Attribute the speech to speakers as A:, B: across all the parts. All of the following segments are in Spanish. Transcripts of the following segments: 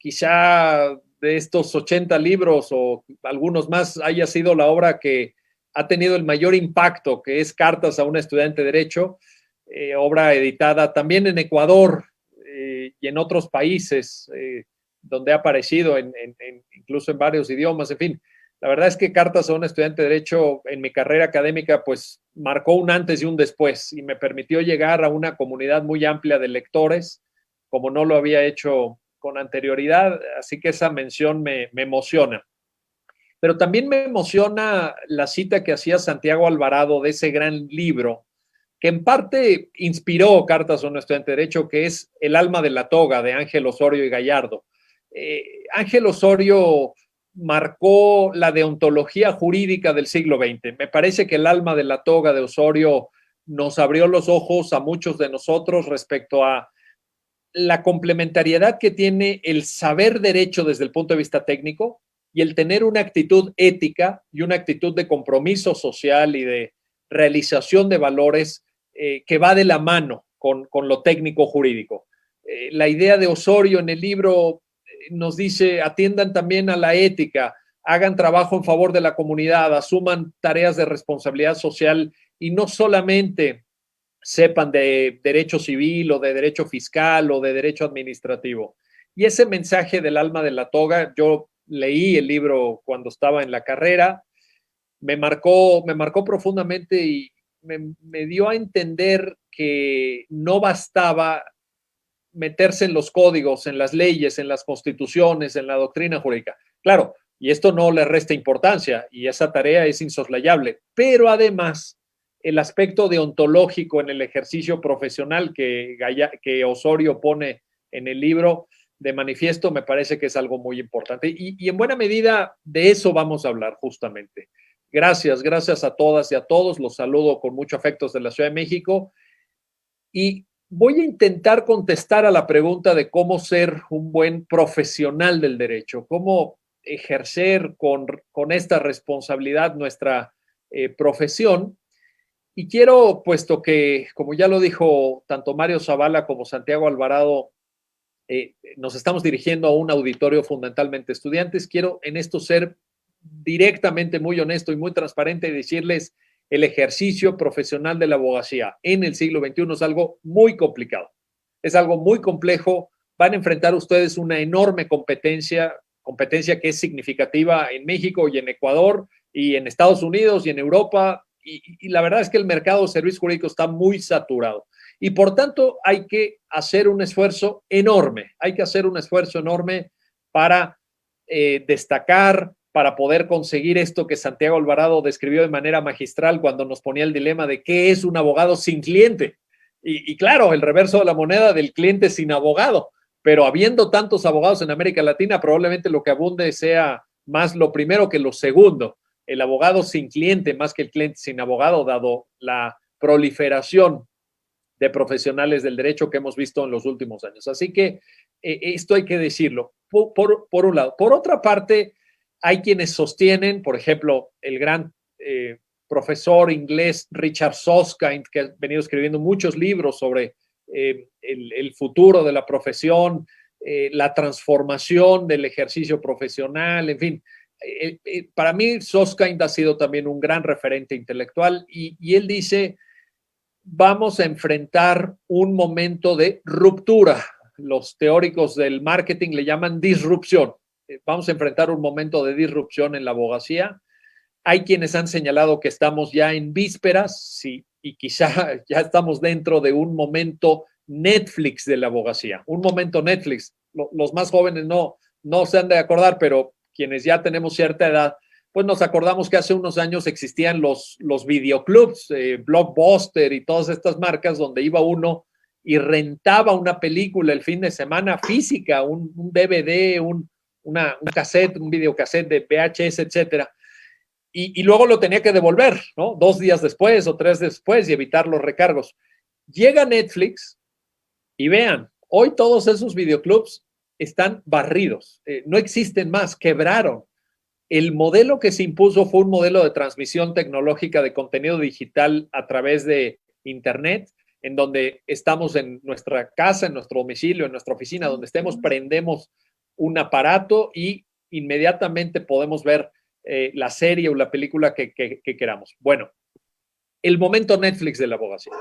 A: quizá de estos 80 libros o algunos más haya sido la obra que ha tenido el mayor impacto, que es Cartas a una estudiante de Derecho, obra editada también en Ecuador y en otros países donde ha aparecido, incluso en varios idiomas, en fin. La verdad es que Cartas a un estudiante de Derecho en mi carrera académica pues marcó un antes y un después y me permitió llegar a una comunidad muy amplia de lectores como no lo había hecho con anterioridad, así que esa mención me emociona. Pero también me emociona la cita que hacía Santiago Alvarado de ese gran libro, que en parte inspiró Cartas a un estudiante de Derecho, que es El alma de la toga, de Ángel Osorio y Gallardo. Ángel Osorio marcó la deontología jurídica del siglo XX. Me parece que El alma de la toga de Osorio nos abrió los ojos a muchos de nosotros respecto a la complementariedad que tiene el saber derecho desde el punto de vista técnico y el tener una actitud ética y una actitud de compromiso social y de realización de valores que va de la mano con lo técnico jurídico. La idea de Osorio en el libro nos dice, atiendan también a la ética, hagan trabajo en favor de la comunidad, asuman tareas de responsabilidad social y no solamente sepan de derecho civil o de derecho fiscal o de derecho administrativo. Y ese mensaje del alma de la toga, yo leí el libro cuando estaba en la carrera, me marcó profundamente y me dio a entender que no bastaba meterse en los códigos, en las leyes, en las constituciones, en la doctrina jurídica. Claro, y esto no le resta importancia y esa tarea es insoslayable, pero además el aspecto deontológico en el ejercicio profesional que Osorio pone en el libro de manifiesto me parece que es algo muy importante y en buena medida de eso vamos a hablar justamente. Gracias a todas y a todos, los saludo con mucho afecto desde la Ciudad de México y voy a intentar contestar a la pregunta de cómo ser un buen profesional del derecho, cómo ejercer con esta responsabilidad nuestra profesión. Y quiero, puesto que, como ya lo dijo tanto Mario Zavala como Santiago Alvarado, nos estamos dirigiendo a un auditorio fundamentalmente estudiantes, quiero en esto ser directamente muy honesto y muy transparente y decirles el ejercicio profesional de la abogacía en el siglo XXI es algo muy complicado, es algo muy complejo, van a enfrentar ustedes una enorme competencia que es significativa en México y en Ecuador y en Estados Unidos y en Europa y la verdad es que el mercado de servicios jurídicos está muy saturado y por tanto hay que hacer un esfuerzo enorme, para destacar, para poder conseguir esto que Santiago Alvarado describió de manera magistral cuando nos ponía el dilema de qué es un abogado sin cliente. Y claro, el reverso de la moneda del cliente sin abogado, pero habiendo tantos abogados en América Latina, probablemente lo que abunde sea más lo primero que lo segundo, el abogado sin cliente más que el cliente sin abogado, dado la proliferación de profesionales del derecho que hemos visto en los últimos años. Así que esto hay que decirlo, por un lado. Por otra parte, hay quienes sostienen, por ejemplo, el gran profesor inglés Richard Susskind, que ha venido escribiendo muchos libros sobre el futuro de la profesión, la transformación del ejercicio profesional, en fin. Para mí, Susskind ha sido también un gran referente intelectual y él dice, vamos a enfrentar un momento de ruptura. Los teóricos del marketing le llaman disrupción. Vamos a enfrentar un momento de disrupción en la abogacía. Hay quienes han señalado que estamos ya en vísperas, sí, y quizá ya estamos dentro de un momento Netflix de la abogacía. Un momento Netflix. Los más jóvenes no se han de acordar, pero quienes ya tenemos cierta edad, pues nos acordamos que hace unos años existían los videoclubs, Blockbuster y todas estas marcas donde iba uno y rentaba una película el fin de semana física, un DVD, un cassette, un videocassette de VHS, etcétera. Y luego lo tenía que devolver, ¿no? 2 días después o 3 después y evitar los recargos. Llega Netflix y vean, hoy todos esos videoclubs están barridos, no existen más, quebraron. El modelo que se impuso fue un modelo de transmisión tecnológica de contenido digital a través de Internet, en donde estamos en nuestra casa, en nuestro domicilio, en nuestra oficina, donde estemos, prendemos un aparato y inmediatamente podemos ver la serie o la película que queramos. Bueno, el momento Netflix de la abogacía.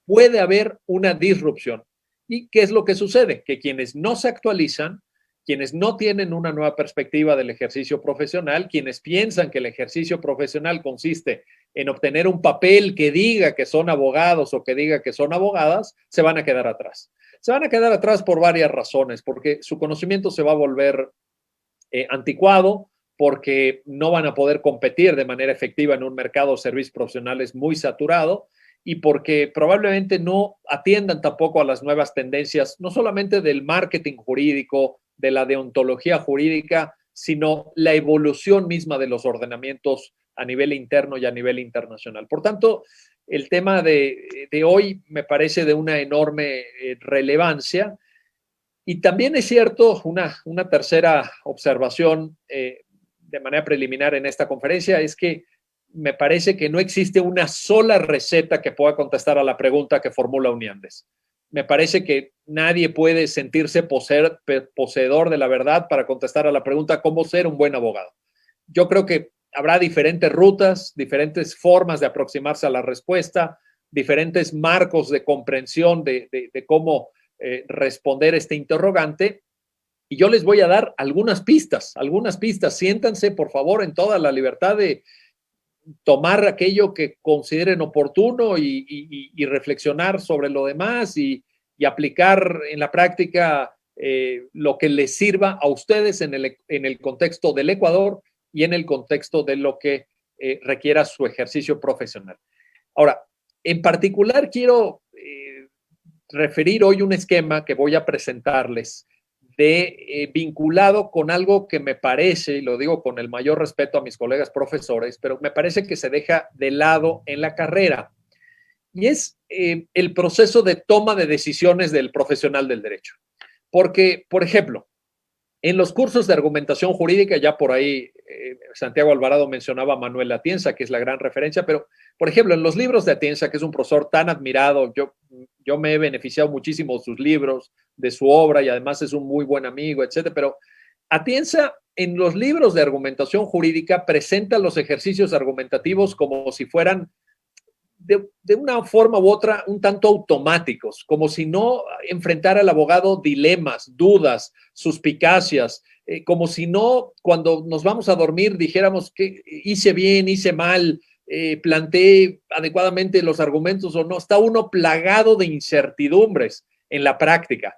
A: Puede haber una disrupción. ¿Y qué es lo que sucede? Que quienes no se actualizan, quienes no tienen una nueva perspectiva del ejercicio profesional, quienes piensan que el ejercicio profesional consiste en obtener un papel que diga que son abogados o que diga que son abogadas, se van a quedar atrás. Se van a quedar atrás por varias razones, porque su conocimiento se va a volver anticuado, porque no van a poder competir de manera efectiva en un mercado de servicios profesionales muy saturado y porque probablemente no atiendan tampoco a las nuevas tendencias, no solamente del marketing jurídico, de la deontología jurídica, sino la evolución misma de los ordenamientos a nivel interno y a nivel internacional. Por tanto, el tema de hoy me parece de una enorme relevancia. Y también es cierto, una tercera observación de manera preliminar en esta conferencia es que me parece que no existe una sola receta que pueda contestar a la pregunta que formula Uniandes. Me parece que nadie puede sentirse poseedor de la verdad para contestar a la pregunta cómo ser un buen abogado. Yo creo que habrá diferentes rutas, diferentes formas de aproximarse a la respuesta, diferentes marcos de comprensión de cómo responder este interrogante. Y yo les voy a dar algunas pistas. Siéntanse, por favor, en toda la libertad de tomar aquello que consideren oportuno y reflexionar sobre lo demás y aplicar en la práctica lo que les sirva a ustedes en el contexto del Ecuador y en el contexto de lo que requiera su ejercicio profesional. Ahora, en particular quiero referir hoy un esquema que voy a presentarles vinculado con algo que me parece, y lo digo con el mayor respeto a mis colegas profesores, pero me parece que se deja de lado en la carrera, y es el proceso de toma de decisiones del profesional del derecho. Porque, por ejemplo, en los cursos de argumentación jurídica, ya por ahí Santiago Alvarado mencionaba a Manuel Atienza, que es la gran referencia, pero, por ejemplo, en los libros de Atienza, que es un profesor tan admirado, yo me he beneficiado muchísimo de sus libros, de su obra, y además es un muy buen amigo, etcétera, pero Atienza, en los libros de argumentación jurídica, presenta los ejercicios argumentativos como si fueran de una forma u otra un tanto automáticos, como si no enfrentara al abogado dilemas, dudas, suspicacias, como si no, cuando nos vamos a dormir, dijéramos que hice bien, hice mal, planteé adecuadamente los argumentos o no. Está uno plagado de incertidumbres en la práctica.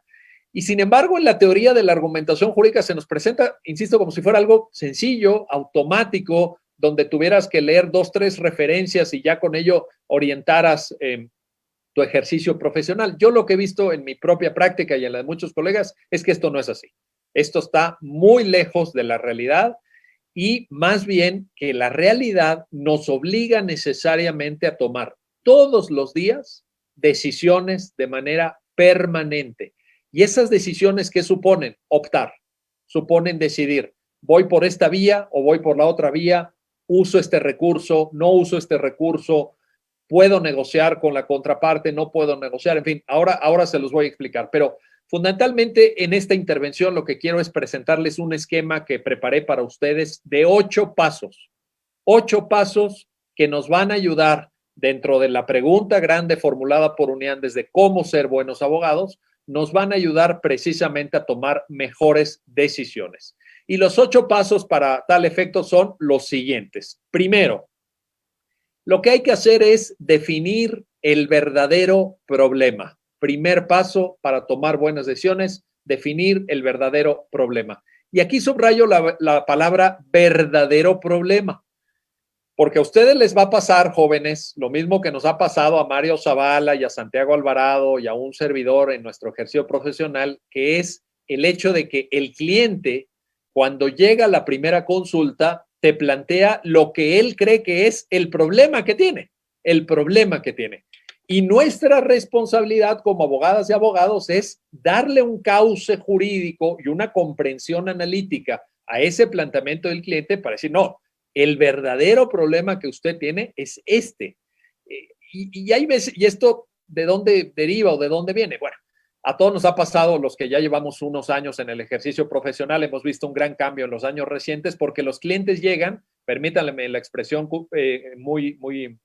A: Y sin embargo, en la teoría de la argumentación jurídica se nos presenta, insisto, como si fuera algo sencillo, automático, donde tuvieras que leer 2, 3 referencias y ya con ello orientaras tu ejercicio profesional. Yo lo que he visto en mi propia práctica y en la de muchos colegas es que esto no es así. Esto está muy lejos de la realidad y más bien que la realidad nos obliga necesariamente a tomar todos los días decisiones de manera permanente. Y esas decisiones, ¿qué suponen? Optar, suponen decidir, voy por esta vía o voy por la otra vía, uso este recurso, no uso este recurso, puedo negociar con la contraparte, no puedo negociar, en fin, ahora se los voy a explicar, pero fundamentalmente en esta intervención lo que quiero es presentarles un esquema que preparé para ustedes de 8 pasos que nos van a ayudar dentro de la pregunta grande formulada por Uniandes de cómo ser buenos abogados, nos van a ayudar precisamente a tomar mejores decisiones. Y los 8 pasos para tal efecto son los siguientes. Primero, lo que hay que hacer es definir el verdadero problema. Primer paso para tomar buenas decisiones, definir el verdadero problema. Y aquí subrayo la palabra verdadero problema, porque a ustedes les va a pasar, jóvenes, lo mismo que nos ha pasado a Mario Zavala y a Santiago Alvarado y a un servidor en nuestro ejercicio profesional, que es el hecho de que el cliente, cuando llega a la primera consulta, te plantea lo que él cree que es el problema que tiene, Y nuestra responsabilidad como abogadas y abogados es darle un cauce jurídico y una comprensión analítica a ese planteamiento del cliente para decir, no, el verdadero problema que usted tiene es este. Y hay veces, ¿y esto de dónde deriva o de dónde viene? Bueno, A todos nos ha pasado, los que ya llevamos unos años en el ejercicio profesional, hemos visto un gran cambio en los años recientes porque los clientes llegan, permítanme la expresión muy,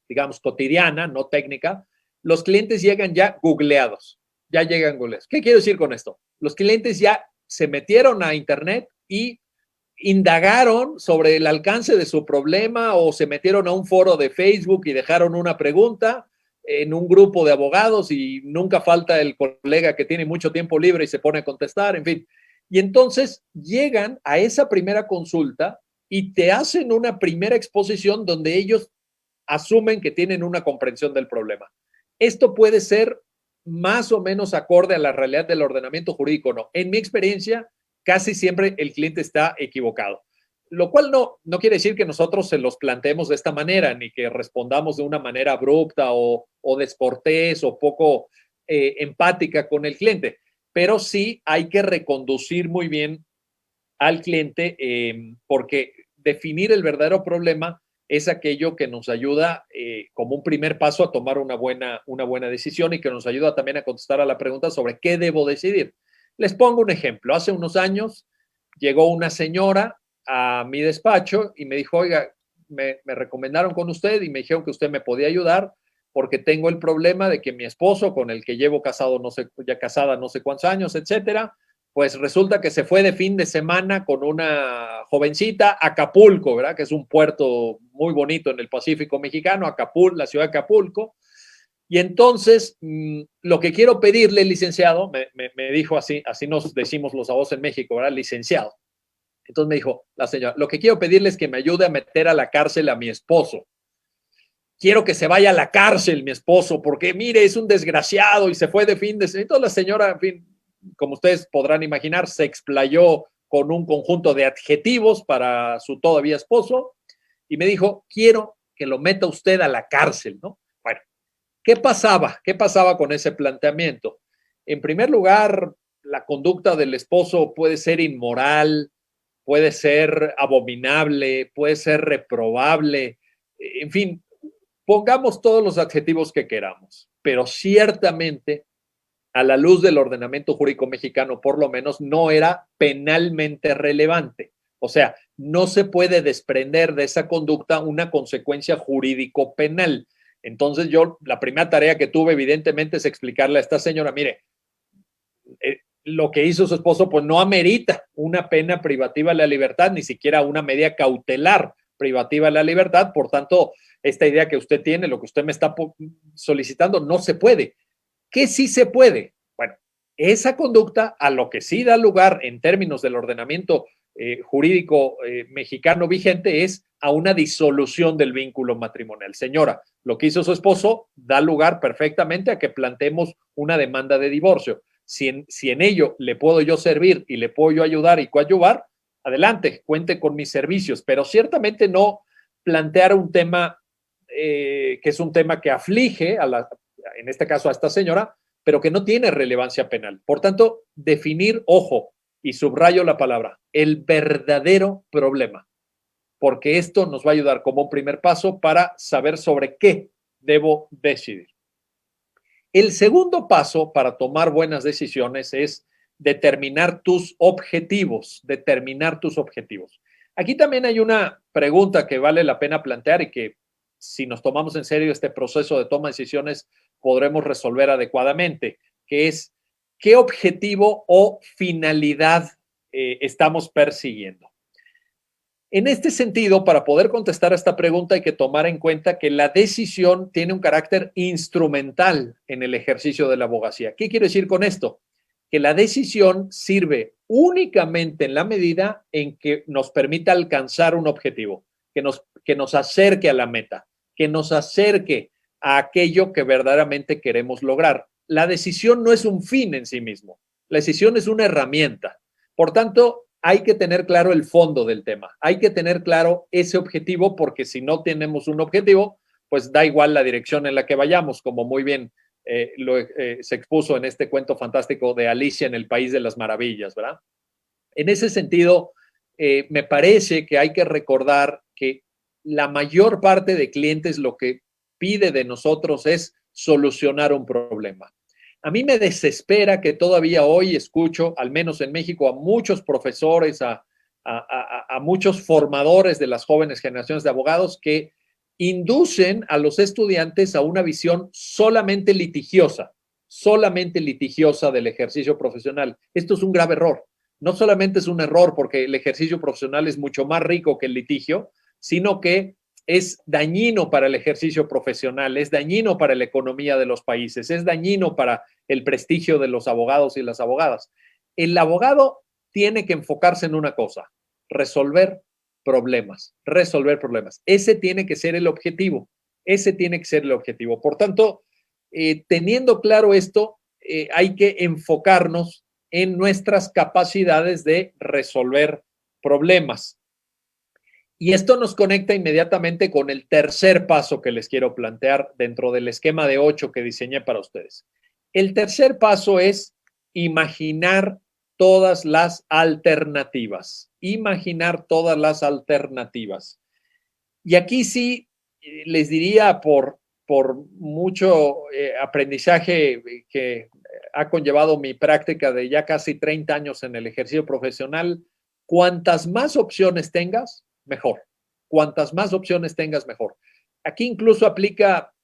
A: digamos, cotidiana, no técnica, los clientes llegan ya googleados, ya llegan googleados. ¿Qué quiero decir con esto? Los clientes ya se metieron a internet y indagaron sobre el alcance de su problema o se metieron a un foro de Facebook y dejaron una pregunta en un grupo de abogados y nunca falta el colega que tiene mucho tiempo libre y se pone a contestar, en fin. Y entonces llegan a esa primera consulta y te hacen una primera exposición donde ellos asumen que tienen una comprensión del problema. Esto puede ser más o menos acorde a la realidad del ordenamiento jurídico, no. En mi experiencia, casi siempre el cliente está equivocado. Lo cual no quiere decir que nosotros se los planteemos de esta manera, ni que respondamos de una manera abrupta o descortés o poco empática con el cliente, pero sí hay que reconducir muy bien al cliente porque definir el verdadero problema es aquello que nos ayuda como un primer paso a tomar una buena decisión y que nos ayuda también a contestar a la pregunta sobre qué debo decidir. Les pongo un ejemplo. Hace unos años llegó una señora a mi despacho y me dijo, oiga, me recomendaron con usted y me dijeron que usted me podía ayudar porque tengo el problema de que mi esposo, con el que llevo casado, no sé, ya casada no sé cuántos años, etcétera, pues resulta que se fue de fin de semana con una jovencita a Acapulco, ¿verdad? Que es un puerto muy bonito en el Pacífico mexicano, Acapulco, la ciudad de Acapulco. Y entonces, lo que quiero pedirle, licenciado, me dijo así nos decimos los abogados en México, ¿verdad? Licenciado. Entonces me dijo la señora, lo que quiero pedirle es que me ayude a meter a la cárcel a mi esposo. Quiero que se vaya a la cárcel mi esposo, porque mire, es un desgraciado y se fue de fin de semana. Entonces la señora, en fin, como ustedes podrán imaginar, se explayó con un conjunto de adjetivos para su todavía esposo y me dijo, quiero que lo meta usted a la cárcel, ¿no? Bueno, ¿qué pasaba? ¿Qué pasaba con ese planteamiento? En primer lugar, la conducta del esposo puede ser inmoral, puede ser abominable, puede ser reprobable, en fin, pongamos todos los adjetivos que queramos, pero ciertamente a la luz del ordenamiento jurídico mexicano, por lo menos, no era penalmente relevante. O sea, no se puede desprender de esa conducta una consecuencia jurídico penal. Entonces yo, la primera tarea que tuve, evidentemente, es explicarle a esta señora, mire, lo que hizo su esposo, pues no amerita una pena privativa de la libertad, ni siquiera una medida cautelar privativa de la libertad. Por tanto, esta idea que usted tiene, lo que usted me está solicitando, no se puede. ¿Qué sí se puede? Bueno, esa conducta a lo que sí da lugar en términos del ordenamiento jurídico mexicano vigente es a una disolución del vínculo matrimonial. Señora, lo que hizo su esposo da lugar perfectamente a que planteemos una demanda de divorcio. Si en ello le puedo yo servir y le puedo yo ayudar y coadyuvar, adelante, cuente con mis servicios, pero ciertamente no plantear un tema que es un tema que aflige en este caso a esta señora, pero que no tiene relevancia penal. Por tanto, definir, ojo, y subrayo la palabra, el verdadero problema, porque esto nos va a ayudar como un primer paso para saber sobre qué debo decidir. El segundo paso para tomar buenas decisiones es determinar tus objetivos, Aquí también hay una pregunta que vale la pena plantear y que si nos tomamos en serio este proceso de toma de decisiones podremos resolver adecuadamente, que es ¿qué objetivo o finalidad estamos persiguiendo? En este sentido, para poder contestar a esta pregunta hay que tomar en cuenta que la decisión tiene un carácter instrumental en el ejercicio de la abogacía. ¿Qué quiero decir con esto? Que la decisión sirve únicamente en la medida en que nos permita alcanzar un objetivo, que nos acerque a la meta, que nos acerque a aquello que verdaderamente queremos lograr. La decisión no es un fin en sí mismo, la decisión es una herramienta. Por tanto, hay que tener claro el fondo del tema, hay que tener claro ese objetivo porque si no tenemos un objetivo, pues da igual la dirección en la que vayamos, como muy bien se expuso en este cuento fantástico de Alicia en el País de las Maravillas, ¿verdad? En ese sentido, me parece que hay que recordar que la mayor parte de clientes lo que pide de nosotros es solucionar un problema. A mí me desespera que todavía hoy escucho, al menos en México, a muchos profesores, a muchos formadores de las jóvenes generaciones de abogados que inducen a los estudiantes a una visión solamente litigiosa del ejercicio profesional. Esto es un grave error. No solamente es un error porque el ejercicio profesional es mucho más rico que el litigio, sino que es dañino para el ejercicio profesional, es dañino para la economía de los países, es dañino para el prestigio de los abogados y las abogadas. El abogado tiene que enfocarse en una cosa: resolver problemas. Ese tiene que ser el objetivo. Por tanto, teniendo claro esto, hay que enfocarnos en nuestras capacidades de resolver problemas. Y esto nos conecta inmediatamente con el tercer paso que les quiero plantear dentro del esquema de 8 que diseñé para ustedes. El tercer paso es imaginar todas las alternativas. Y aquí sí les diría por mucho aprendizaje que ha conllevado mi práctica de ya casi 30 años en el ejercicio profesional, cuantas más opciones tengas, mejor. Mejor. Aquí incluso aplica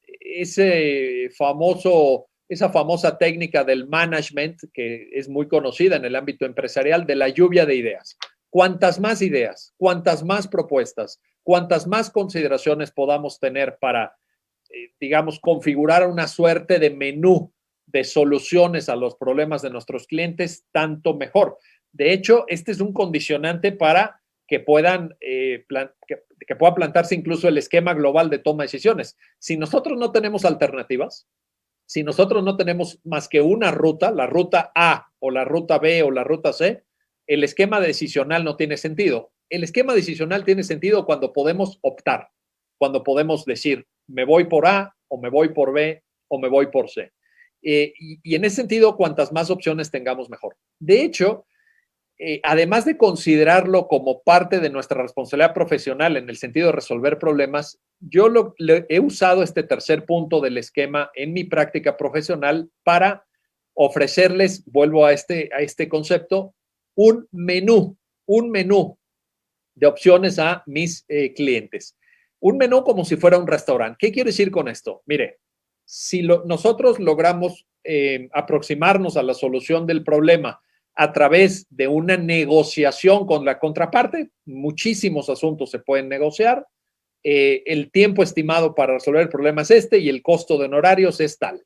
A: esa famosa técnica del management que es muy conocida en el ámbito empresarial, de la lluvia de ideas. Cuantas más propuestas, cuantas más consideraciones podamos tener para, digamos, configurar una suerte de menú de soluciones a los problemas de nuestros clientes, tanto mejor. De hecho, este es un condicionante para que pueda plantarse incluso el esquema global de toma de decisiones. Si nosotros no tenemos alternativas, si nosotros no tenemos más que una ruta, la ruta A o la ruta B o la ruta C, el esquema decisional no tiene sentido. El esquema decisional tiene sentido cuando podemos optar, cuando podemos decir, me voy por A o me voy por B o me voy por C. Y en ese sentido, cuantas más opciones tengamos, mejor. De hecho, además de considerarlo como parte de nuestra responsabilidad profesional en el sentido de resolver problemas, yo he usado este tercer punto del esquema en mi práctica profesional para ofrecerles, vuelvo a este concepto, un menú de opciones a mis clientes. Un menú como si fuera un restaurante. ¿Qué quiero decir con esto? Mire, si nosotros logramos aproximarnos a la solución del problema a través de una negociación con la contraparte, muchísimos asuntos se pueden negociar. El tiempo estimado para resolver el problema es este y el costo de honorarios es tal.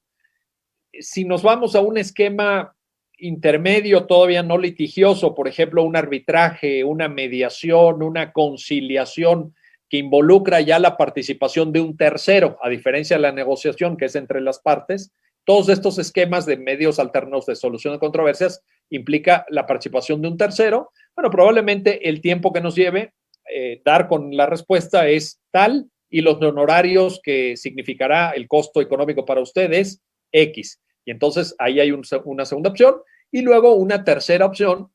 A: Si nos vamos a un esquema intermedio, todavía no litigioso, por ejemplo, un arbitraje, una mediación, una conciliación que involucra ya la participación de un tercero, a diferencia de la negociación que es entre las partes, todos estos esquemas de medios alternos de solución de controversias implica la participación de un tercero. Bueno, probablemente el tiempo que nos lleve dar con la respuesta es tal y los honorarios que significará el costo económico para ustedes X. Y entonces ahí hay una segunda opción y luego una tercera opción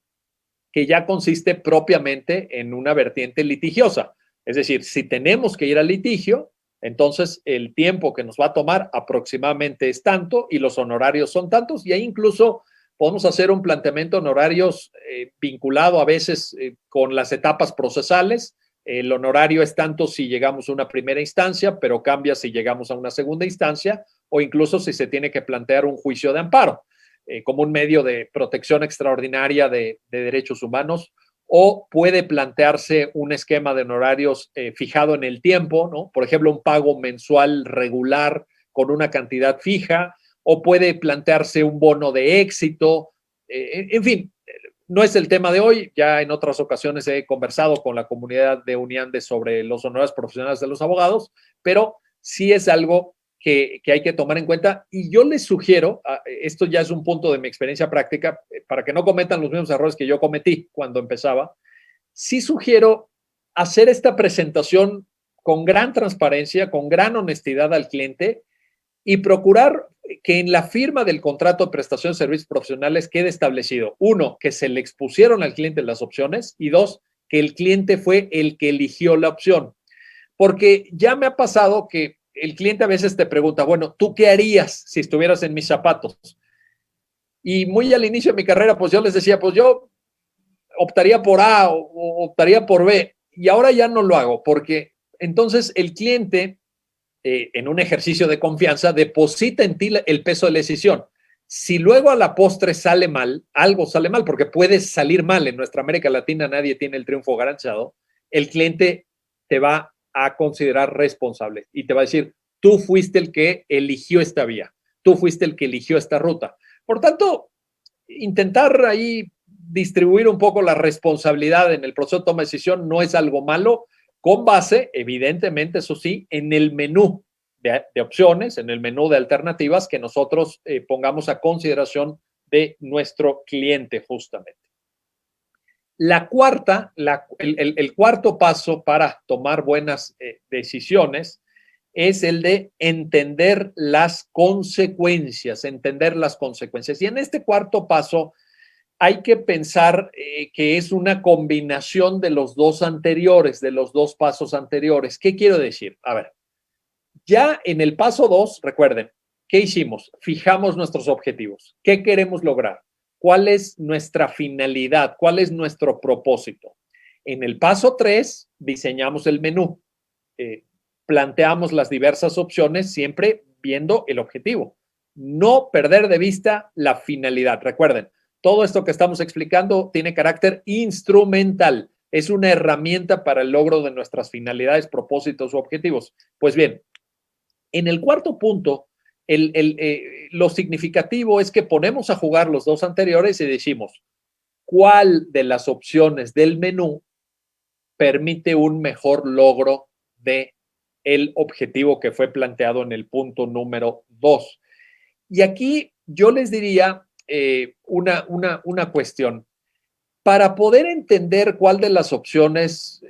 A: que ya consiste propiamente en una vertiente litigiosa. Es decir, si tenemos que ir al litigio, entonces el tiempo que nos va a tomar aproximadamente es tanto y los honorarios son tantos, y ahí incluso podemos hacer un planteamiento de honorarios vinculado a veces con las etapas procesales. El honorario es tanto si llegamos a una primera instancia, pero cambia si llegamos a una segunda instancia o incluso si se tiene que plantear un juicio de amparo como un medio de protección extraordinaria de derechos humanos, o puede plantearse un esquema de honorarios fijado en el tiempo, ¿no? Por ejemplo, un pago mensual regular con una cantidad fija, o puede plantearse un bono de éxito. En fin, no es el tema de hoy. Ya en otras ocasiones he conversado con la comunidad de Uniande sobre los honorarios profesionales de los abogados, pero sí es algo que hay que tomar en cuenta. Y yo les sugiero, esto ya es un punto de mi experiencia práctica, para que no cometan los mismos errores que yo cometí cuando empezaba, sí sugiero hacer esta presentación con gran transparencia, con gran honestidad al cliente y procurar que en la firma del contrato de prestación de servicios profesionales quede establecido, uno, que se le expusieron al cliente las opciones, y dos, que el cliente fue el que eligió la opción. Porque ya me ha pasado que el cliente a veces te pregunta, bueno, ¿tú qué harías si estuvieras en mis zapatos? Y muy al inicio de mi carrera, pues yo les decía, pues yo optaría por A o optaría por B. Y ahora ya no lo hago porque entonces el cliente, en un ejercicio de confianza, deposita en ti el peso de la decisión. Si luego a la postre sale mal, algo sale mal, porque puede salir mal. En nuestra América Latina nadie tiene el triunfo garantizado. El cliente te va a considerar responsable y te va a decir, tú fuiste el que eligió esta vía, tú fuiste el que eligió esta ruta. Por tanto, intentar ahí distribuir un poco la responsabilidad en el proceso de toma de decisión no es algo malo, con base, evidentemente, eso sí, en el menú de opciones, en el menú de alternativas que nosotros pongamos a consideración de nuestro cliente justamente. La cuarta, el cuarto paso para tomar buenas decisiones es el de entender las consecuencias, entender las consecuencias. Y en este cuarto paso hay que pensar que es una combinación de los dos anteriores, de los dos pasos anteriores. ¿Qué quiero decir? A ver, ya en el paso 2, recuerden, ¿qué hicimos? Fijamos nuestros objetivos. ¿Qué queremos lograr? ¿Cuál es nuestra finalidad? ¿Cuál es nuestro propósito? En el paso 3, diseñamos el menú. Planteamos las diversas opciones siempre viendo el objetivo. No perder de vista la finalidad. Recuerden, todo esto que estamos explicando tiene carácter instrumental. Es una herramienta para el logro de nuestras finalidades, propósitos u objetivos. Pues bien, en el cuarto punto, lo significativo es que ponemos a jugar los dos anteriores y decimos, ¿cuál de las opciones del menú permite un mejor logro de el objetivo que fue planteado en el punto número 2? Y aquí yo les diría una cuestión. Para poder entender cuál de las opciones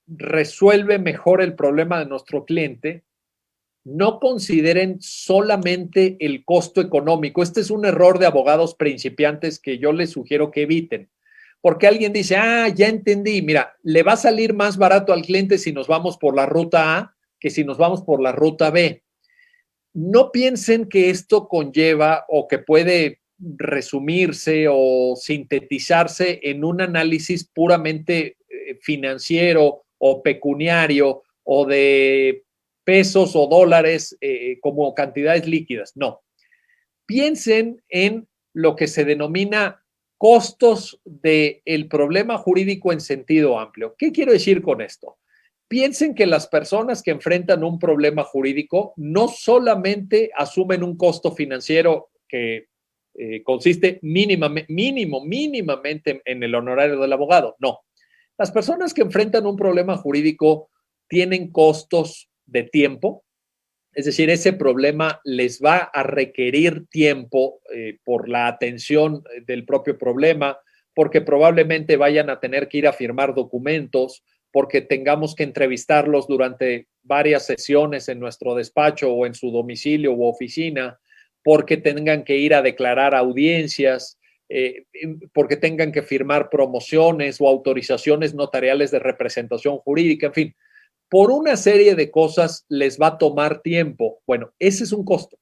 A: resuelve mejor el problema de nuestro cliente, no consideren solamente el costo económico. Este es un error de abogados principiantes que yo les sugiero que eviten. Porque alguien dice, ya entendí, mira, le va a salir más barato al cliente si nos vamos por la ruta A que si nos vamos por la ruta B. No piensen que esto conlleva o que puede resumirse o sintetizarse en un análisis puramente financiero o pecuniario o de pesos o dólares como cantidades líquidas. No. Piensen en lo que se denomina costos del problema jurídico en sentido amplio. ¿Qué quiero decir con esto? Piensen que las personas que enfrentan un problema jurídico no solamente asumen un costo financiero que consiste mínimamente en el honorario del abogado. No. Las personas que enfrentan un problema jurídico tienen costos de tiempo, es decir, ese problema les va a requerir tiempo por la atención del propio problema, porque probablemente vayan a tener que ir a firmar documentos, porque tengamos que entrevistarlos durante varias sesiones en nuestro despacho o en su domicilio u oficina, porque tengan que ir a declarar audiencias, porque tengan que firmar promociones o autorizaciones notariales de representación jurídica, en fin, por una serie de cosas les va a tomar tiempo. Bueno, ese es un costo.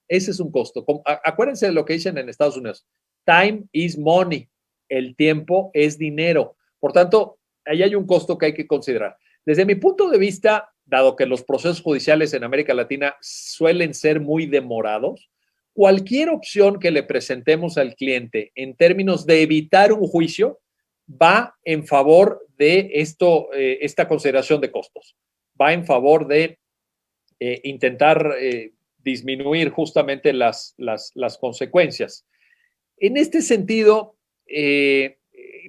A: Ese es un costo. Acuérdense de lo que dicen en Estados Unidos. Time is money. El tiempo es dinero. Por tanto, ahí hay un costo que hay que considerar. Desde mi punto de vista, dado que los procesos judiciales en América Latina suelen ser muy demorados, cualquier opción que le presentemos al cliente en términos de evitar un juicio va en favor de esta consideración de costos. Va en favor de intentar disminuir justamente las consecuencias. En este sentido,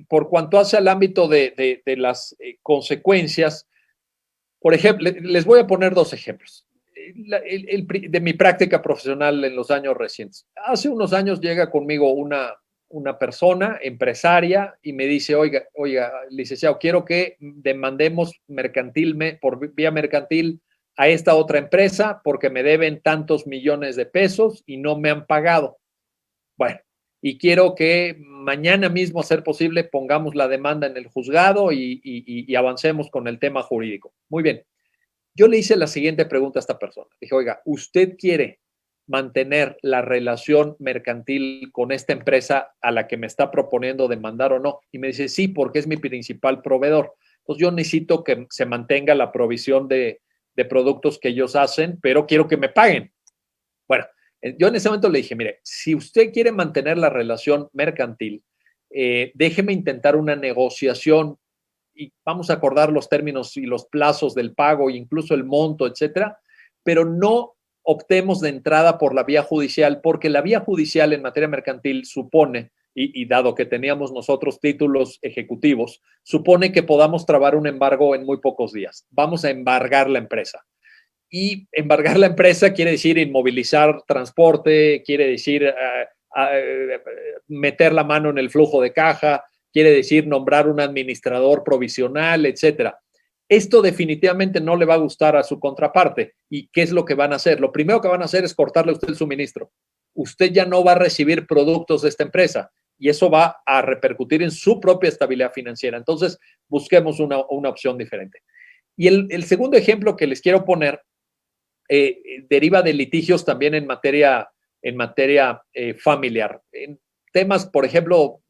A: por cuanto hace al ámbito de las consecuencias, por ejemplo, les voy a poner dos ejemplos de mi práctica profesional en los años recientes. Hace unos años llega conmigo una persona empresaria y me dice, oiga, licenciado, quiero que demandemos por vía mercantil a esta otra empresa porque me deben tantos millones de pesos y no me han pagado. Bueno, y quiero que mañana mismo, a ser posible, pongamos la demanda en el juzgado y avancemos con el tema jurídico. Muy bien. Yo le hice la siguiente pregunta a esta persona. Dije, oiga, ¿usted quiere mantener la relación mercantil con esta empresa a la que me está proponiendo demandar o no? Y me dice, sí, porque es mi principal proveedor. Entonces yo necesito que se mantenga la provisión de productos que ellos hacen, pero quiero que me paguen. Bueno, yo en ese momento le dije, mire, si usted quiere mantener la relación mercantil, déjeme intentar una negociación y vamos a acordar los términos y los plazos del pago, incluso el monto, etcétera, pero no optemos de entrada por la vía judicial, porque la vía judicial en materia mercantil supone, y dado que teníamos nosotros títulos ejecutivos, supone que podamos trabar un embargo en muy pocos días. Vamos a embargar la empresa. Y embargar la empresa quiere decir inmovilizar transporte, quiere decir meter la mano en el flujo de caja, quiere decir nombrar un administrador provisional, etcétera. Esto definitivamente no le va a gustar a su contraparte. ¿Y qué es lo que van a hacer? Lo primero que van a hacer es cortarle a usted el suministro. Usted ya no va a recibir productos de esta empresa y eso va a repercutir en su propia estabilidad financiera. Entonces, busquemos una opción diferente. Y el segundo ejemplo que les quiero poner deriva de litigios también en materia familiar. En temas, por ejemplo,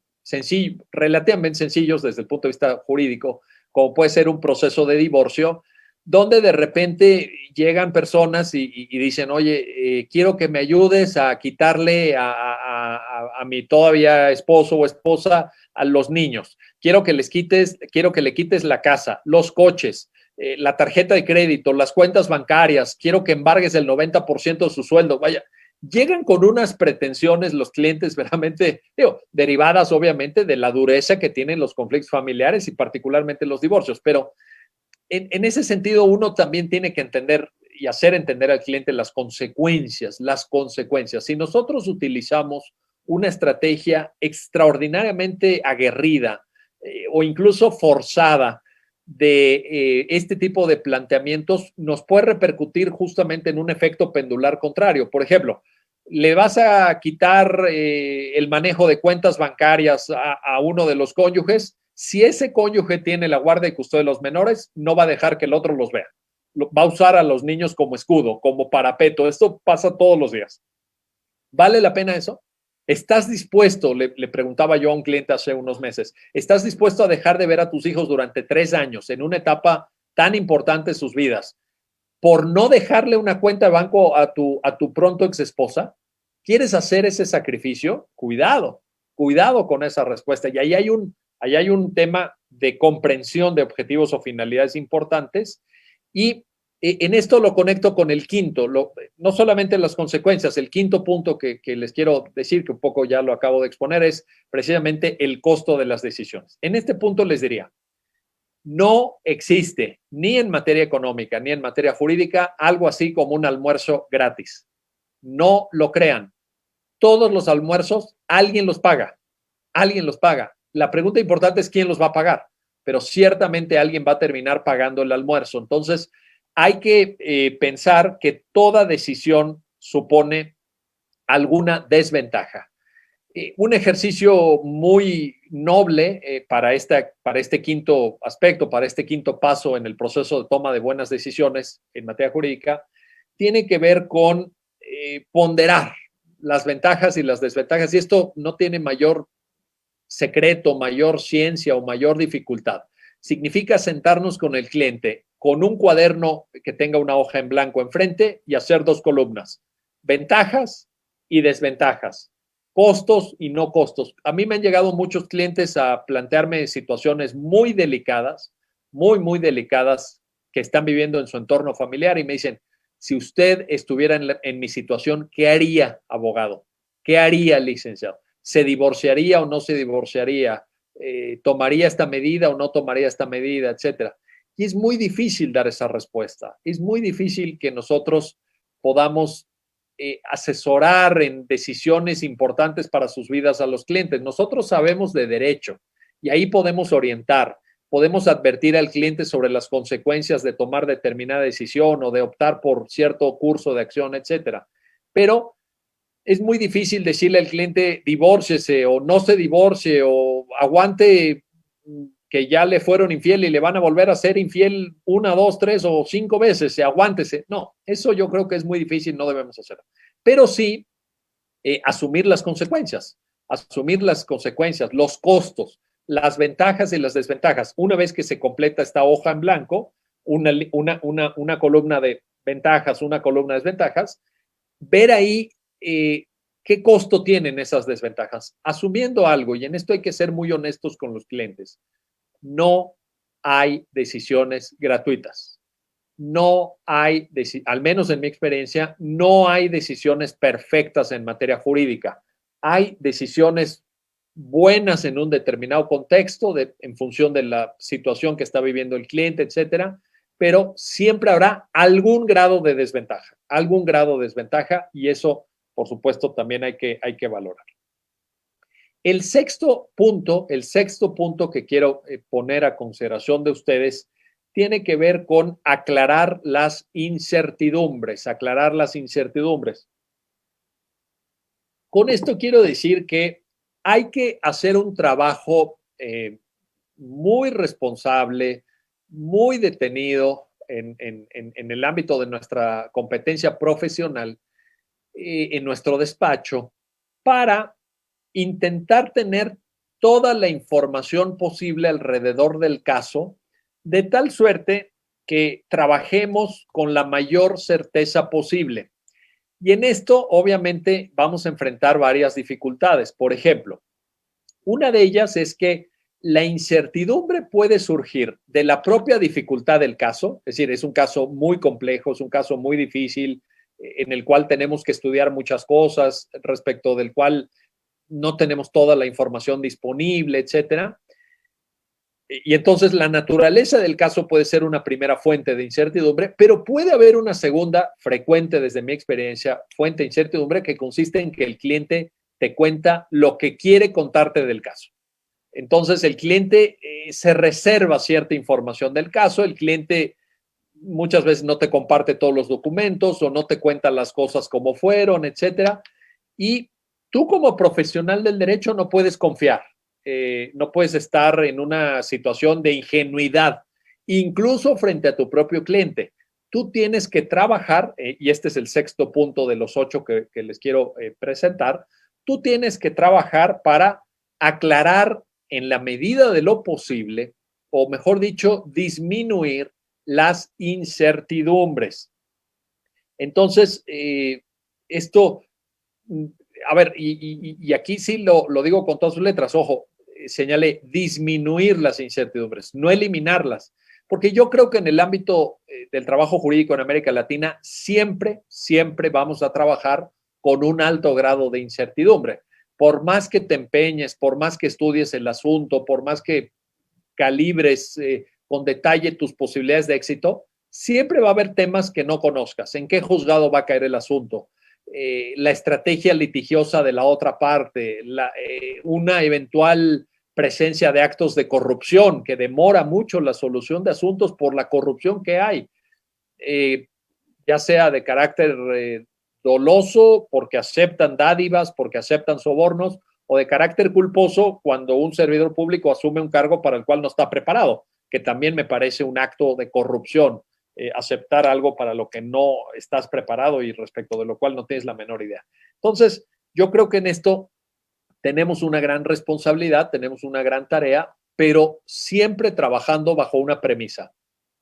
A: relativamente sencillos desde el punto de vista jurídico, como puede ser un proceso de divorcio, donde de repente llegan personas y dicen, oye, quiero que me ayudes a quitarle a mi todavía esposo o esposa a los niños. Quiero que le quites la casa, los coches, la tarjeta de crédito, las cuentas bancarias, quiero que embargues el 90% de su sueldo. Vaya, llegan con unas pretensiones los clientes verdaderamente, derivadas obviamente de la dureza que tienen los conflictos familiares y particularmente los divorcios. Pero en ese sentido uno también tiene que entender y hacer entender al cliente las consecuencias. Si nosotros utilizamos una estrategia extraordinariamente aguerrida o incluso forzada de este tipo de planteamientos, nos puede repercutir justamente en un efecto pendular contrario. Por ejemplo, le vas a quitar el manejo de cuentas bancarias a uno de los cónyuges. Si ese cónyuge tiene la guardia y custodia de los menores, no va a dejar que el otro los vea. Va a usar a los niños como escudo, como parapeto. Esto pasa todos los días. ¿Vale la pena eso? ¿Estás dispuesto? Le preguntaba yo a un cliente hace unos meses. ¿Estás dispuesto a dejar de ver a tus hijos durante 3 años en una etapa tan importante de sus vidas por no dejarle una cuenta de banco a tu pronto ex esposa? ¿Quieres hacer ese sacrificio? Cuidado con esa respuesta. Y ahí hay un tema de comprensión de objetivos o finalidades importantes. Y en esto lo conecto con el quinto, no solamente las consecuencias, el quinto punto que les quiero decir, que un poco ya lo acabo de exponer, es precisamente el costo de las decisiones. En este punto les diría, no existe ni en materia económica ni en materia jurídica algo así como un almuerzo gratis. No lo crean. Todos los almuerzos alguien los paga. Alguien los paga. La pregunta importante es quién los va a pagar, pero ciertamente alguien va a terminar pagando el almuerzo. Entonces, hay que pensar que toda decisión supone alguna desventaja. Un ejercicio muy noble para este quinto aspecto, para este quinto paso en el proceso de toma de buenas decisiones en materia jurídica, tiene que ver con ponderar las ventajas y las desventajas. Y esto no tiene mayor secreto, mayor ciencia o mayor dificultad. Significa sentarnos con el cliente con un cuaderno que tenga una hoja en blanco enfrente y hacer 2 columnas, ventajas y desventajas, costos y no costos. A mí me han llegado muchos clientes a plantearme situaciones muy delicadas, muy delicadas que están viviendo en su entorno familiar y me dicen, si usted estuviera en mi situación, ¿qué haría, abogado? ¿Qué haría, licenciado? ¿Se divorciaría o no se divorciaría? ¿Tomaría esta medida o no tomaría esta medida, etcétera? Y es muy difícil dar esa respuesta. Es muy difícil que nosotros podamos asesorar en decisiones importantes para sus vidas a los clientes. Nosotros sabemos de derecho y ahí podemos orientar, podemos advertir al cliente sobre las consecuencias de tomar determinada decisión o de optar por cierto curso de acción, etcétera. Pero es muy difícil decirle al cliente divórciese o no se divorcie o aguante que ya le fueron infiel y le van a volver a ser infiel 1, 2, 3 o 5 veces, aguántese. No, eso yo creo que es muy difícil, no debemos hacerlo. pero sí asumir las consecuencias, los costos, las ventajas y las desventajas. Una vez que se completa esta hoja en blanco, una columna de ventajas, una columna de desventajas, ver ahí qué costo tienen esas desventajas, asumiendo algo, y en esto hay que ser muy honestos con los clientes. No hay decisiones gratuitas. No hay, al menos en mi experiencia, no hay decisiones perfectas en materia jurídica. Hay decisiones buenas en un determinado contexto, en función de la situación que está viviendo el cliente, etcétera, pero siempre habrá algún grado de desventaja, y eso, por supuesto, también hay que valorar. El sexto punto que quiero poner a consideración de ustedes tiene que ver con aclarar las incertidumbres. Con esto quiero decir que hay que hacer un trabajo muy responsable, muy detenido en el ámbito de nuestra competencia profesional, en nuestro despacho, para intentar tener toda la información posible alrededor del caso, de tal suerte que trabajemos con la mayor certeza posible. Y en esto, obviamente, vamos a enfrentar varias dificultades. Por ejemplo, una de ellas es que la incertidumbre puede surgir de la propia dificultad del caso, es decir, es un caso muy complejo, es un caso muy difícil, en el cual tenemos que estudiar muchas cosas, respecto del cual no tenemos toda la información disponible, etcétera. Y entonces la naturaleza del caso puede ser una primera fuente de incertidumbre, pero puede haber una segunda, frecuente desde mi experiencia, fuente de incertidumbre, que consiste en que el cliente te cuenta lo que quiere contarte del caso. Entonces el cliente se reserva cierta información del caso, el cliente muchas veces no te comparte todos los documentos o no te cuenta las cosas como fueron, etcétera. Y tú como profesional del derecho no puedes confiar, no puedes estar en una situación de ingenuidad, incluso frente a tu propio cliente. Tú tienes que trabajar, y este es el sexto punto de los 8 que les quiero presentar, tú tienes que trabajar para aclarar en la medida de lo posible, o mejor dicho, disminuir las incertidumbres. Entonces, esto, a ver, y aquí sí lo digo con todas sus letras, ojo, señalé disminuir las incertidumbres, no eliminarlas, porque yo creo que en el ámbito del trabajo jurídico en América Latina siempre vamos a trabajar con un alto grado de incertidumbre. Por más que te empeñes, por más que estudies el asunto, por más que calibres con detalle tus posibilidades de éxito, siempre va a haber temas que no conozcas. ¿En qué juzgado va a caer el asunto? La estrategia litigiosa de la otra parte, una eventual presencia de actos de corrupción que demora mucho la solución de asuntos por la corrupción que hay, ya sea de carácter doloso, porque aceptan dádivas, porque aceptan sobornos, o de carácter culposo cuando un servidor público asume un cargo para el cual no está preparado, que también me parece un acto de corrupción, aceptar algo para lo que no estás preparado y respecto de lo cual no tienes la menor idea. Entonces, yo creo que en esto tenemos una gran responsabilidad, tenemos una gran tarea, pero siempre trabajando bajo una premisa.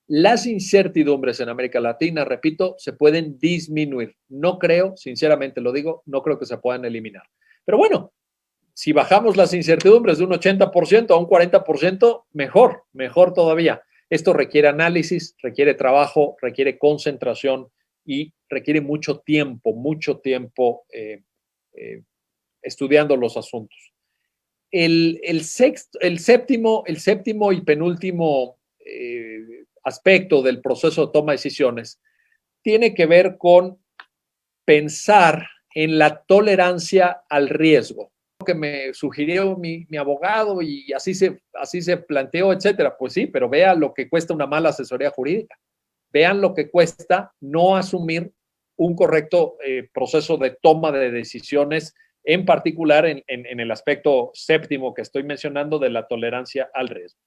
A: Las incertidumbres en América Latina, repito, se pueden disminuir. No creo, sinceramente lo digo, no creo que se puedan eliminar. Pero bueno, si bajamos las incertidumbres de un 80% a un 40%, mejor todavía. Esto requiere análisis, requiere trabajo, requiere concentración y requiere mucho tiempo estudiando los asuntos. El séptimo y penúltimo aspecto del proceso de toma de decisiones tiene que ver con pensar en la tolerancia al riesgo. Que me sugirió mi abogado y así se planteó, etcétera. Pues sí, pero vea lo que cuesta una mala asesoría jurídica. Vean lo que cuesta no asumir un correcto proceso de toma de decisiones, en particular en el aspecto séptimo que estoy mencionando de la tolerancia al riesgo.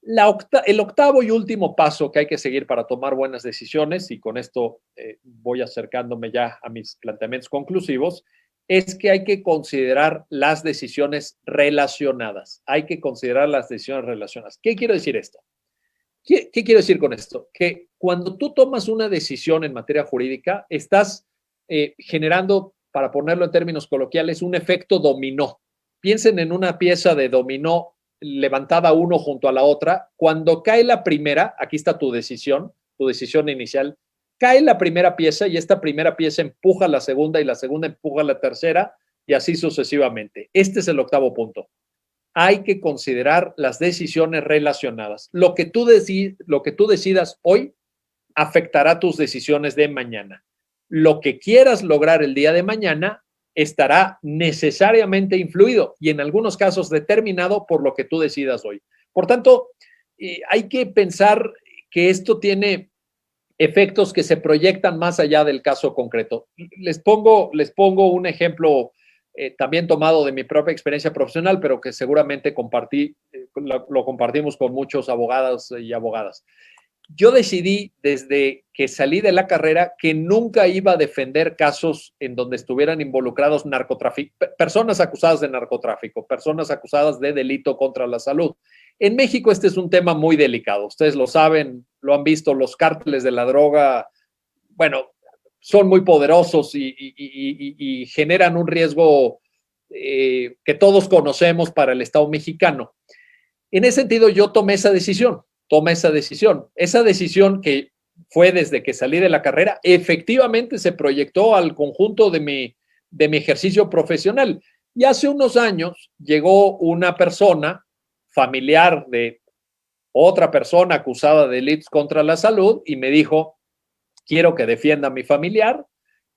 A: El octavo y último paso que hay que seguir para tomar buenas decisiones, y con esto voy acercándome ya a mis planteamientos conclusivos, es que hay que considerar las decisiones relacionadas. Hay que considerar las decisiones relacionadas. ¿Qué quiero decir esto? ¿Qué quiero decir con esto? Que cuando tú tomas una decisión en materia jurídica, estás generando, para ponerlo en términos coloquiales, un efecto dominó. Piensen en una pieza de dominó levantada uno junto a la otra. Cuando cae la primera, aquí está tu decisión inicial, cae la primera pieza y esta primera pieza empuja a la segunda y la segunda empuja a la tercera y así sucesivamente. Este es el octavo punto. Hay que considerar las decisiones relacionadas. Lo que tú decidas hoy afectará tus decisiones de mañana. Lo que quieras lograr el día de mañana estará necesariamente influido y en algunos casos determinado por lo que tú decidas hoy. Por tanto, hay que pensar que esto tiene efectos que se proyectan más allá del caso concreto. Les pongo un ejemplo también tomado de mi propia experiencia profesional, pero que seguramente lo compartimos con muchos abogados y abogadas. Yo decidí desde que salí de la carrera que nunca iba a defender casos en donde estuvieran involucrados personas acusadas de narcotráfico, personas acusadas de delito contra la salud. En México este es un tema muy delicado. Ustedes lo saben, lo han visto, los cárteles de la droga, bueno, son muy poderosos y generan un riesgo que todos conocemos para el Estado mexicano. En ese sentido, yo tomé esa decisión. Esa decisión que fue desde que salí de la carrera, efectivamente se proyectó al conjunto de mi ejercicio profesional. Y hace unos años llegó una persona familiar de otra persona acusada de delitos contra la salud y me dijo, quiero que defienda a mi familiar,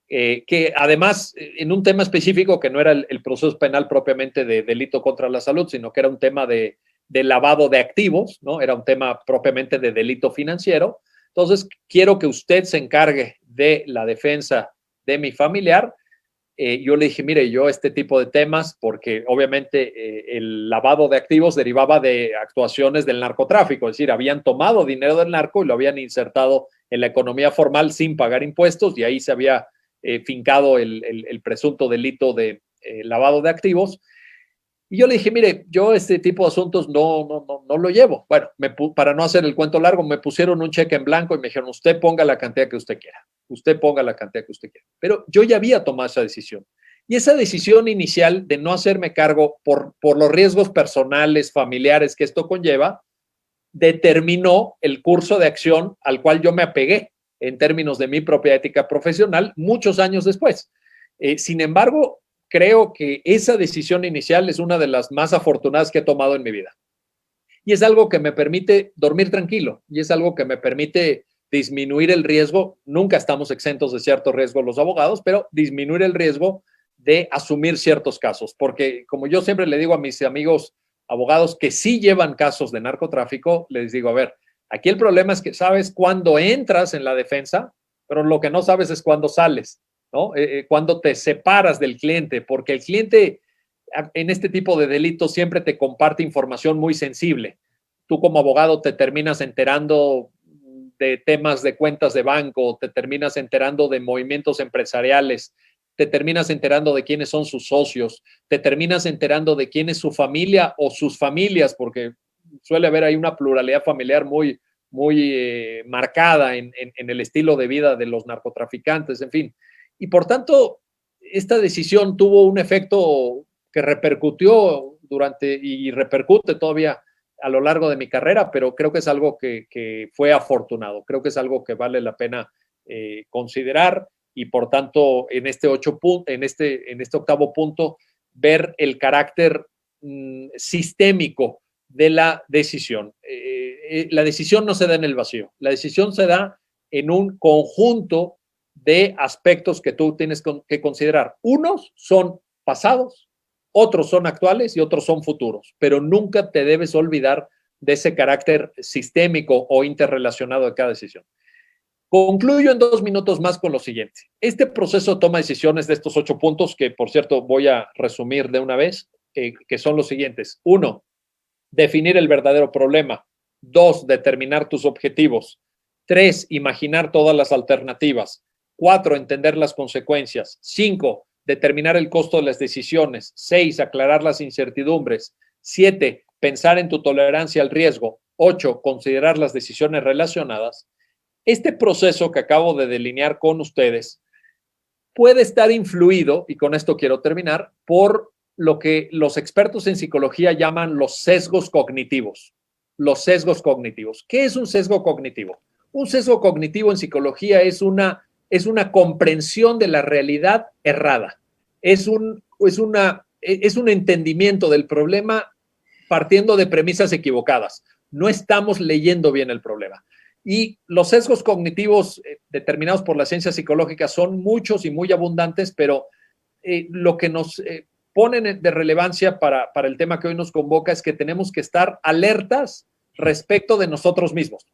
A: que además en un tema específico que no era el proceso penal propiamente de delito contra la salud, sino que era un tema de lavado de activos, ¿no? Era un tema propiamente de delito financiero. Entonces, quiero que usted se encargue de la defensa de mi familiar. Yo le dije, mire, yo este tipo de temas, porque obviamente el lavado de activos derivaba de actuaciones del narcotráfico, es decir, habían tomado dinero del narco y lo habían insertado en la economía formal sin pagar impuestos y ahí se había fincado el presunto delito de lavado de activos. Y yo le dije, mire, yo este tipo de asuntos no lo llevo. Bueno, para no hacer el cuento largo, me pusieron un cheque en blanco y me dijeron, usted ponga la cantidad que usted quiera. Usted ponga la cantidad que usted quiera. Pero yo ya había tomado esa decisión. Y esa decisión inicial de no hacerme cargo por los riesgos personales, familiares que esto conlleva, determinó el curso de acción al cual yo me apegué en términos de mi propia ética profesional muchos años después. Sin embargo, creo que esa decisión inicial es una de las más afortunadas que he tomado en mi vida. Y es algo que me permite dormir tranquilo y es algo que me permite disminuir el riesgo. Nunca estamos exentos de cierto riesgo los abogados, pero disminuir el riesgo de asumir ciertos casos. Porque como yo siempre le digo a mis amigos abogados que sí llevan casos de narcotráfico, les digo, a ver, aquí el problema es que sabes cuándo entras en la defensa, pero lo que no sabes es cuándo sales, ¿no? Cuando te separas del cliente, porque el cliente en este tipo de delitos siempre te comparte información muy sensible. Tú como abogado te terminas enterando de temas de cuentas de banco, te terminas enterando de movimientos empresariales, te terminas enterando de quiénes son sus socios, te terminas enterando de quién es su familia o sus familias, porque suele haber ahí una pluralidad familiar muy marcada en el estilo de vida de los narcotraficantes, en fin. Y por tanto, esta decisión tuvo un efecto que repercutió y repercute todavía a lo largo de mi carrera, pero creo que es algo que fue afortunado, creo que es algo que vale la pena considerar y por tanto en este octavo punto ver el carácter sistémico de la decisión. La decisión no se da en el vacío, la decisión se da en un conjunto de aspectos que tú tienes que considerar. Unos son pasados, otros son actuales y otros son futuros, pero nunca te debes olvidar de ese carácter sistémico o interrelacionado de cada decisión. Concluyo en 2 minutos más con lo siguiente. Este proceso toma decisiones de estos 8 puntos, que por cierto voy a resumir de una vez, que son los siguientes. 1, definir el verdadero problema. 2, determinar tus objetivos. 3, imaginar todas las alternativas. 4, entender las consecuencias. 5, determinar el costo de las decisiones. 6, aclarar las incertidumbres. 7, pensar en tu tolerancia al riesgo. 8, considerar las decisiones relacionadas. Este proceso que acabo de delinear con ustedes puede estar influido, y con esto quiero terminar, por lo que los expertos en psicología llaman los sesgos cognitivos. Los sesgos cognitivos. ¿Qué es un sesgo cognitivo? Un sesgo cognitivo en psicología es una comprensión de la realidad errada. Es un entendimiento del problema partiendo de premisas equivocadas. No estamos leyendo bien el problema. Y los sesgos cognitivos determinados por la ciencia psicológica son muchos y muy abundantes, pero lo que nos ponen de relevancia para el tema que hoy nos convoca es que tenemos que estar alertas respecto de nosotros mismos.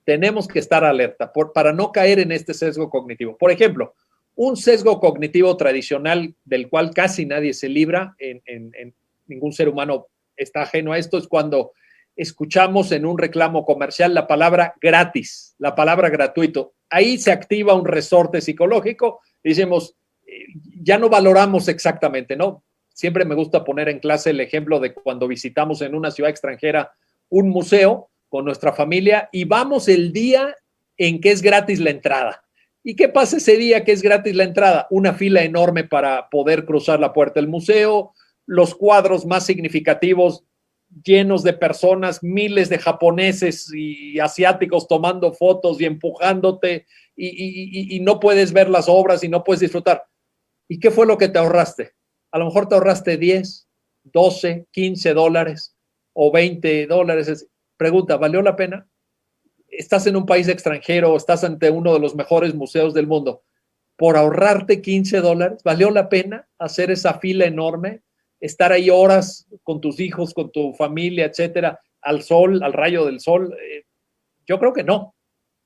A: Tenemos que estar alerta para no caer en este sesgo cognitivo. Por ejemplo, un sesgo cognitivo tradicional del cual casi nadie se libra, en ningún ser humano está ajeno a esto, es cuando escuchamos en un reclamo comercial la palabra gratis, la palabra gratuito. Ahí se activa un resorte psicológico y decimos, ya no valoramos exactamente, ¿no? Siempre me gusta poner en clase el ejemplo de cuando visitamos en una ciudad extranjera un museo con nuestra familia y vamos el día en que es gratis la entrada. ¿Y qué pasa ese día que es gratis la entrada? Una fila enorme para poder cruzar la puerta del museo, los cuadros más significativos llenos de personas, miles de japoneses y asiáticos tomando fotos y empujándote y no puedes ver las obras y no puedes disfrutar. ¿Y qué fue lo que te ahorraste? A lo mejor te ahorraste 10, 12, 15 dólares o 20 dólares. Pregunta, ¿valió la pena? Estás en un país extranjero, estás ante uno de los mejores museos del mundo. Por ahorrarte 15 dólares, ¿valió la pena hacer esa fila enorme? Estar ahí horas con tus hijos, con tu familia, etcétera, al sol, al rayo del sol. Yo creo que no.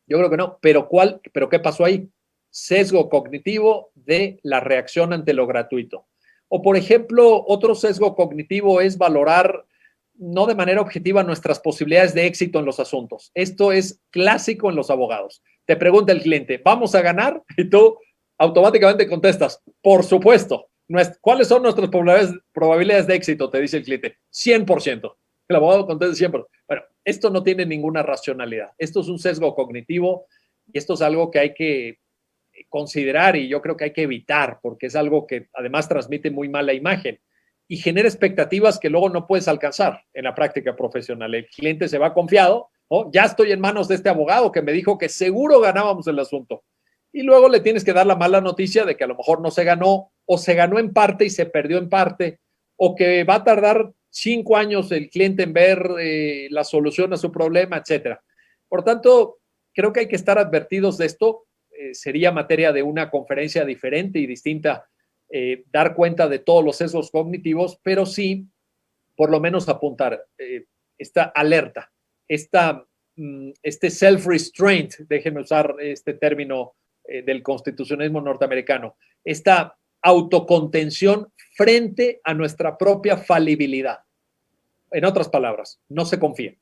A: Yo creo que no. Pero ¿qué pasó ahí? Sesgo cognitivo de la reacción ante lo gratuito. O, por ejemplo, otro sesgo cognitivo es valorar no de manera objetiva nuestras posibilidades de éxito en los asuntos. Esto es clásico en los abogados. Te pregunta el cliente, ¿vamos a ganar? Y tú automáticamente contestas, por supuesto. ¿Cuáles son nuestras probabilidades de éxito? Te dice el cliente, 100%. El abogado contesta 100%. Bueno, esto no tiene ninguna racionalidad. Esto es un sesgo cognitivo y esto es algo que hay que considerar y yo creo que hay que evitar porque es algo que además transmite muy mala imagen y genera expectativas que luego no puedes alcanzar en la práctica profesional. El cliente se va confiado, ¿no? Ya estoy en manos de este abogado que me dijo que seguro ganábamos el asunto. Y luego le tienes que dar la mala noticia de que a lo mejor no se ganó o se ganó en parte y se perdió en parte o que va a tardar 5 años el cliente en ver la solución a su problema, etcétera. Por tanto, creo que hay que estar advertidos de esto. Sería materia de una conferencia diferente y distinta dar cuenta de todos los sesgos cognitivos, pero sí, por lo menos apuntar esta alerta, este self-restraint, déjenme usar este término del constitucionalismo norteamericano, esta autocontención frente a nuestra propia falibilidad. En otras palabras, no se confíen,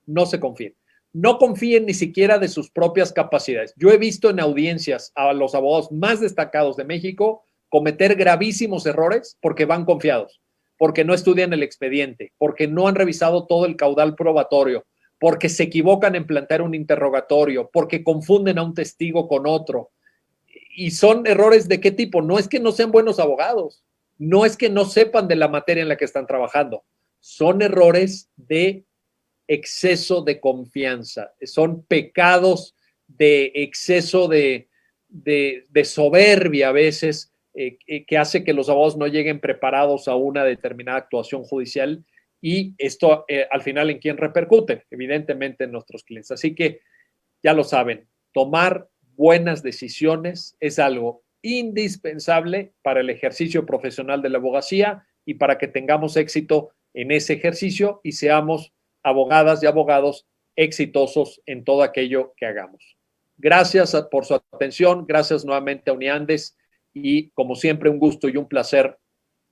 A: no se confíen. No confíen ni siquiera de sus propias capacidades. Yo he visto en audiencias a los abogados más destacados de México cometer gravísimos errores porque van confiados, porque no estudian el expediente, porque no han revisado todo el caudal probatorio, porque se equivocan en plantear un interrogatorio, porque confunden a un testigo con otro. Y son errores de qué tipo? No es que no sean buenos abogados, no es que no sepan de la materia en la que están trabajando, son errores de exceso de confianza, son pecados de exceso de soberbia a veces que hace que los abogados no lleguen preparados a una determinada actuación judicial y esto al final en quién repercute, evidentemente en nuestros clientes. Así que ya lo saben, tomar buenas decisiones es algo indispensable para el ejercicio profesional de la abogacía y para que tengamos éxito en ese ejercicio y seamos abogadas y abogados exitosos en todo aquello que hagamos. Gracias por su atención, gracias nuevamente a Uniandes y como siempre un gusto y un placer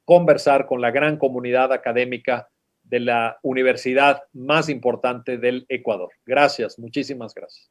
A: conversar con la gran comunidad académica de la universidad más importante del Ecuador. Gracias, muchísimas gracias.